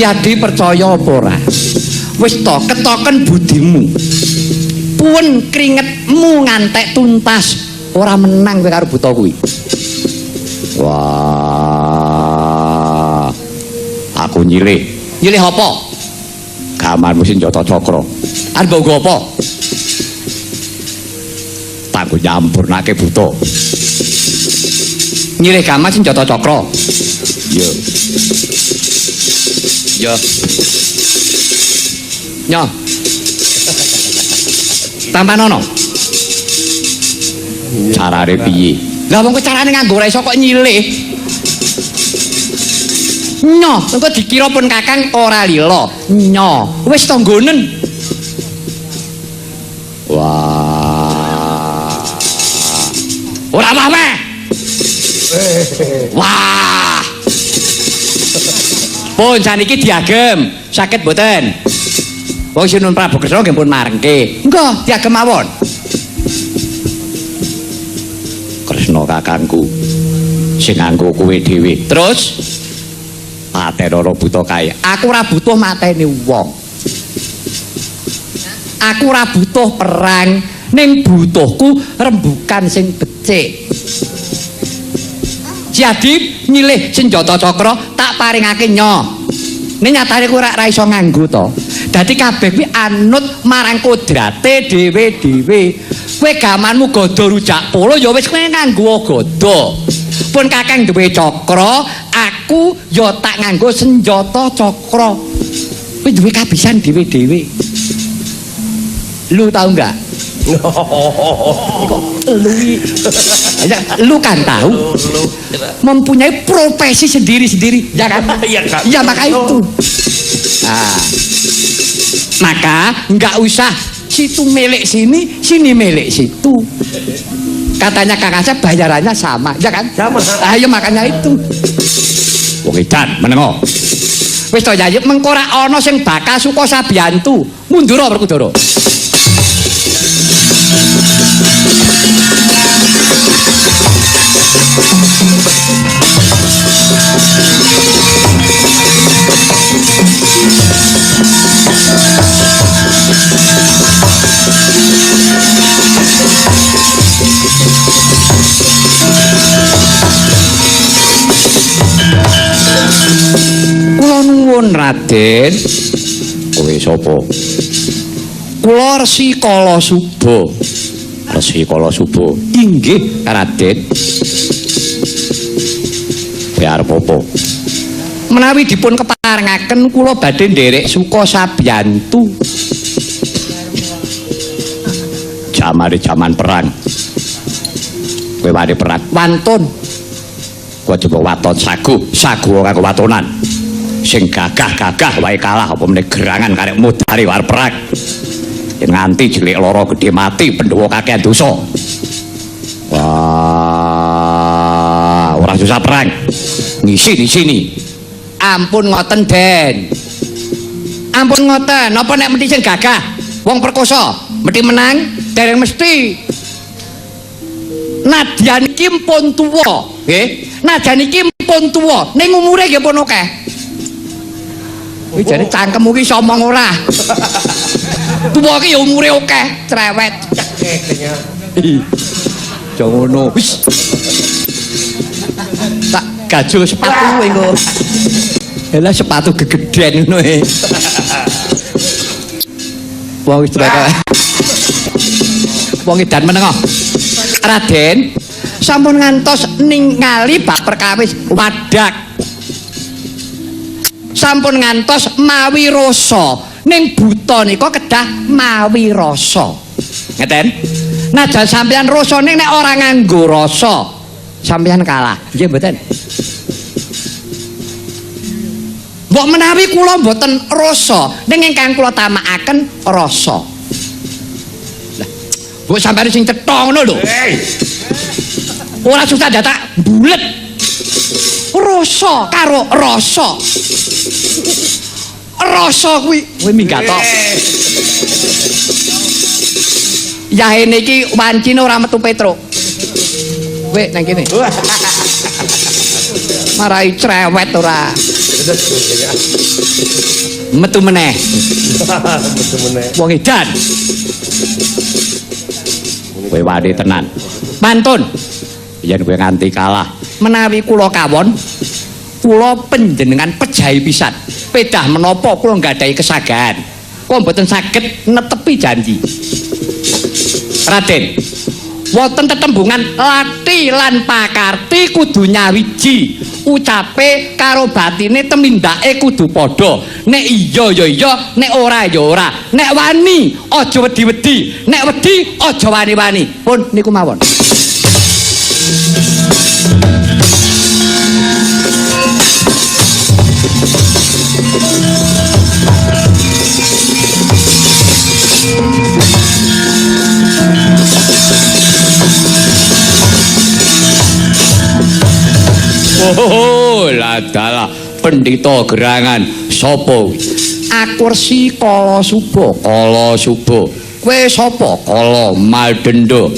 Siadi percaya apa ora? Wis to ketoken budimu. Puun keringetmu ngantek tuntas ora menang kowe karo buta kuwi. Wah. Aku nyilih. Nyilih apa? Gamanmu Senjata Cakra. Arep nggo apa? Tanggo nyampurnake buta. Nyilih gaman Senjata Cakra. Iya. Yo. Nyo. Tampan ono. Carane piye? Lah wong carane nganggo ora iso kok nyilih. Nyo, engko dikira pun Kakang ora lila. Nyo, wis to nggonen. Wah. Ora apa-apa. Wah. Pun saniki diagem, sakit mboten? Wong Sinun Prabu Kresna nggih pun marengke. Engko diagem mawon. Kresna kakangku sing nganggo kowe dhewe. Terus mateni ora buta kae. Aku ora butuh mateni wong. Aku ora butuh perang, ning butuhku rembukan sing becik. Jadi nyilih senjata cakra tak paringake Nyo. Ning nyatane kowe ora iso nganggo to. Dadi kabeh kuwi anut marang kodrate dhewe-dhewe. Kowe gamanmu gada rujak polo ya wis kowe nganggo gada. Pun Kakang duwe cakra, aku ya tak nganggo senjata cakra. Kowe duwe kabisan dhewe-dhewe. Lu tahu enggak? Lu kan tahu mempunyai profesi sendiri-sendiri, ya kan? Ya maka itu. Nah, maka enggak usah situ milik sini, sini milik situ. Katanya Kang Asep bayarannya sama, ya kan? Sama. Ayo makanya itu. Wong edan menengo. Wis to Yayi mengko ora ana sing bakal suka sabiyantu. Mundur Werkudara. Kula nuwun Raden. Kowe sapa? Kula Resi Kalasuba. Resi Kalasuba. Inggih Raden. Biar apa? Menawi dipun keparengaken kula badhe nderek suka sabiyantu. Jaman perang. Kowe wani perang wantun. Kowe coba waton sagu kanggo watonan. Sing gagah-gagah wae kalah apa meneh gerangan karek mudhari war perang. Yen nganti jelik lara gedhe mati Pandhawa kakehan dosa. Wah, ora susah perang. Ngisi di sini. Ampun ngoten Den. Ampun ngoten, napa nek mesti sing gagah wong perkosa mesti menang, dereng mesti. Nadyan iki pun tuwa, nggih. Nadyan iki pun tuwa, ning umure nggih pun akeh. Kuwi jane cangkemmu ki somong ora. Tuwa ki ya umure akeh, cerewet. Aja ngono. Wis. Tak gajul sepatu engko. Elah sepatu gegeden ngono e. Wong wis cerewet. Wong edan menengo. Raden, sampun ngantos ningali bab perkawis wadak. Sampun ngantos mawi rasa. Ning buta nika kedah mawi rasa. Ngeten? Najan sampeyan rasane nek ora nganggo rasa, sampeyan kalah. Nggih mboten? Mbok menawi kula mboten rasa, ning ingkang kula tamakaken rasa. Mbok sampeyan sing cetha ngono lho. Ora susah dadak bulet. Rasa karo rasa. Rasa kuwi kowe minggat to. Yahene iki wancine ora metu Petruk. Kowe nang kene. Marai cerewet ora. Metu meneh. Metu meneh. Wong edan. Kowe wani tenan. Mantun. Yen kowe nganti kalah, menawi kula kawon, kula panjenengan pejahi pisan. Pedah menapa kula nggadahi kesagahan. Kula mboten saged netepi janji. Raden, wonten tetembungan lati lan pakarti kudu nyawiji. Ucape karo batine temindake kudu padha. Nek iya ya iya, nek ora ya ora. Nek wani aja wedi-wedi, nek wedi aja wani-wani. Pun niku mawon. Oh, ladalah pendhita gerangan sapa kuwi? Aku Resi Kala Suba. Kala Suba. Kowe sapa? Kala Maldenda.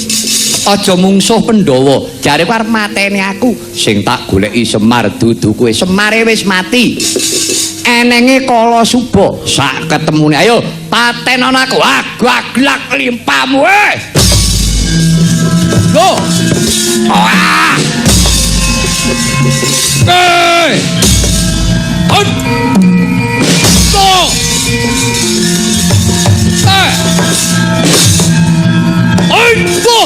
Aja mungsuh Pandhawa, jare arep mateni aku. Sing tak goleki Semar dudu kowe. Semare wis mati. Enenge Kala Suba sak ketemune. Ayo patenana aku. Gaglak limpamu Loh. Ah! Hey! Hot! Go! Hey! Hey! Go!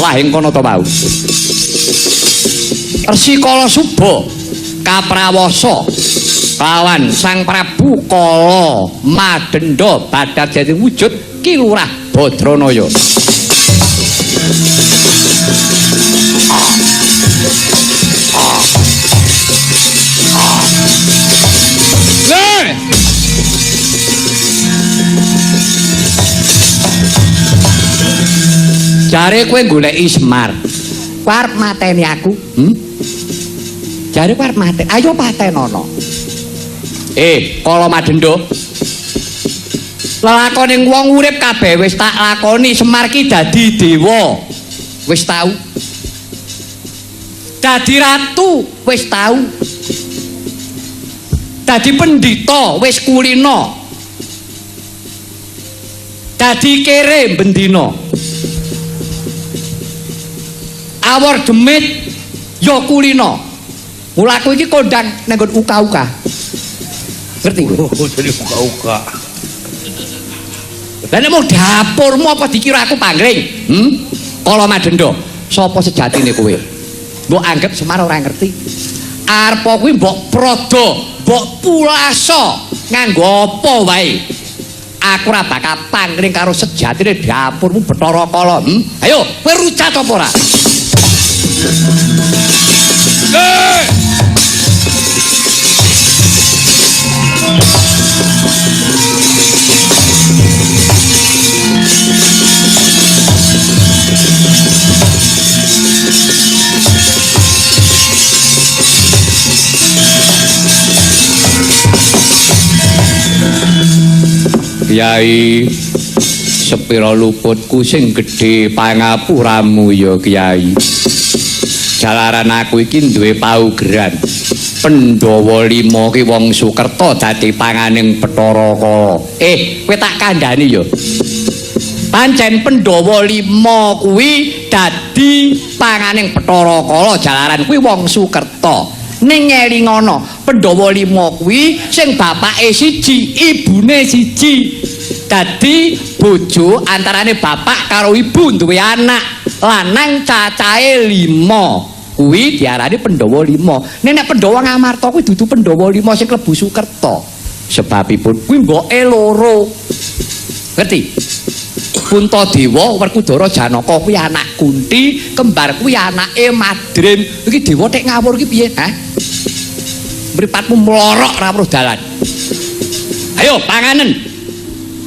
Lahing kono to mau. Resi Kala Suba kaprawasa kawan Sang Prabu Kala Madenda badhe dadi wujud Ki Lurah Badranaya. Jare kowe goleki Semar. Arep mateni aku? Jare arep mateni. Ayo patenono. Kala Madenda. Lelakoning wong urip kabeh wis tak lakoni. Semar ki dadi dewa. Wis tau. Dadi ratu wis tau. Dadi pendhita wis kulina. Dadi kere bendina. Awor demit ya kulina. Mulaku iki kondang nang nggon uka-uka. Ngerti kowe? Oh, jadi uka-uka. Lah nek mau dapurmu apa dikira aku panggring? Kala Madenda, sapa sejatine kowe? Mbok anggap Semar ora ngerti. Arep kuwi mbok prodo, mbok pulasa nganggo apa wae. Aku ora bakal panggring karo sejatine dapurmu Bathara Kala. Ayo, kowe rucat apa ora? Kyai, sepira luputku sing gedhe pangapuramu ya Kyai. Jalaran aku iki duwe paugeran. Pandhawa 5 ki wong Sukerta dadi panganing Bathara Kala. Kowe tak kandhani ya. Pancen Pandhawa 5 kuwi dadi panganing Bathara Kala jalaran kuwi wong Sukerta. Ning ngelingono Pandhawa 5 kuwi sing bapake siji, ibune siji. Dadi bojo antarane bapak karo ibu duwe anak lanang cacahe 5. Kuwi diarani Pandhawa 5. Nek Pandhawa Ngamarta kuwi dudu Pandhawa 5 sing klebu Sukerta. Sebabipun kuwi mboke loro. Ngerti? Puntadewa Werkudara Janaka kuwi anak Kunti, kembar kuwi anake Madrim. Iki dewa tek ngawur iki piye, ha? Mripatmu mlorok ora weruh dalan. Ayo panganen.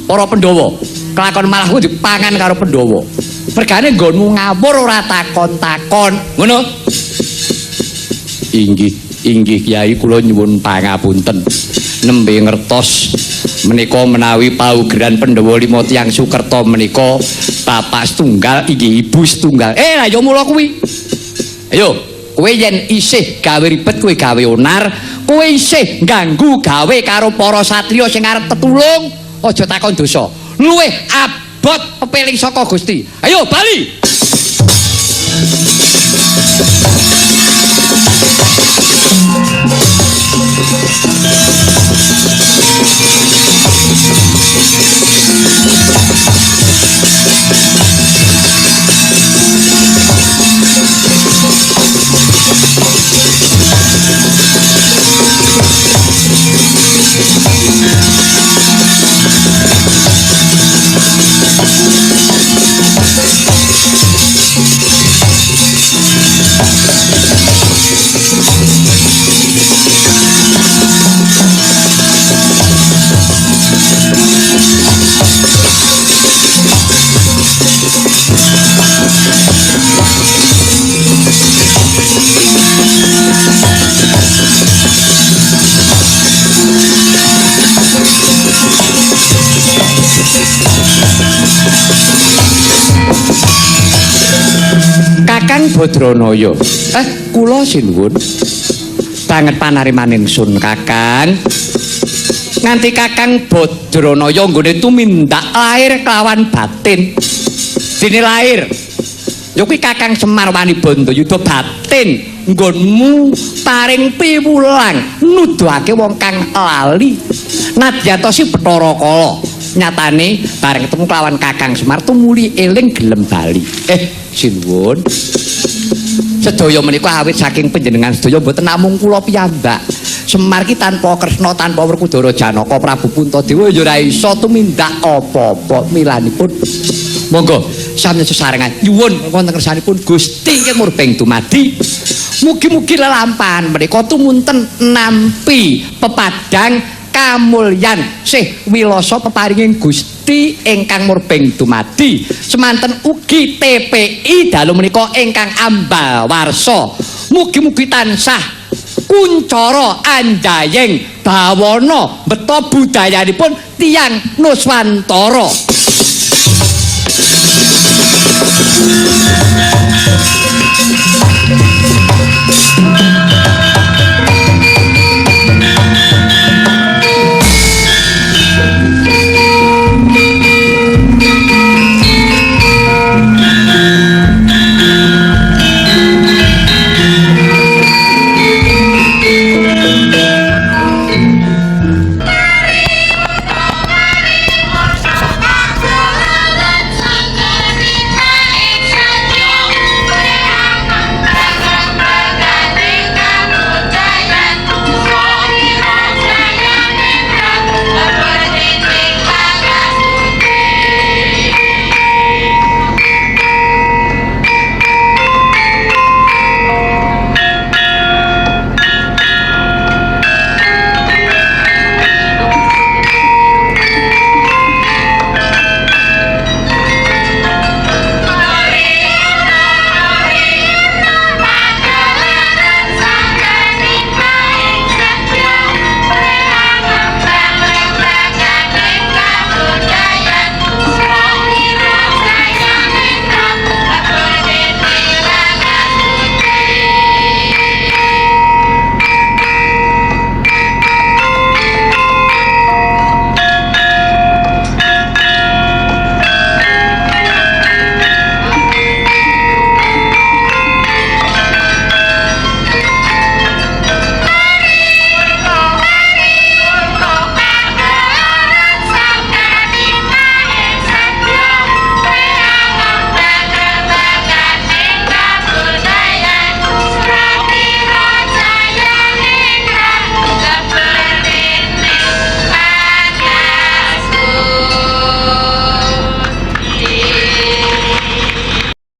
Para Pandhawa, kelakon malah kuwi dipangan karo Pandhawa. Mergane nggonmu ngawur ora takon-takon. Ngono? Inggih Kyai kula nyuwun pangapunten. nembe ngertos menika menawi paugeran Pandhawa 5 tiyang Sukerta menika bapak setunggal inggih ibu setunggal. Lah ya mula kuwi. Ayo, kowe yen isih gawe ribet kowe gawe onar, kowe isih ganggu gawe karo para satriya sing arep tetulung, aja takon dosa. Luwih abot pepeling saka Gusti. Ayo bali. Kakang Badranaya. Kula sinuwun. Banget panarimaning sun Kakang. Nganti Kakang Badranaya nggone tumindak lahir kelawan batin. Dene lahir. Ya kuwi Kakang Semar wani Bandayuda batin nggonmu paring piwulang nuduhake wong kang lali. Nadyatosi Bathara Kala. Nyatane bareng ketemu kelawan Kakang Semar tumuli eling gelem bali. Sinuwun. Sedaya menika awit saking panjenengan sedaya mboten namung kula piyambak. Semar ki tanpa Kresna tanpa Werkudara Janaka Prabu Puntadewa ya ora iso tumindak apa-apa milanipun. Monggo sami sesarengan nyuwun wonten kersanipun Gusti ingkang murbeng dumadi. Mugi-mugi lelampahan menika tumunten nampi pepadang kamulyan sih wilasa peparinging Gusti ingkang murbeng dumadi. Semanten ugi TPI dalu menika ingkang ambawarsa. Mugi-mugi tansah kuncara anjayeng bawana beta budayanipun tiyang Nuswantara.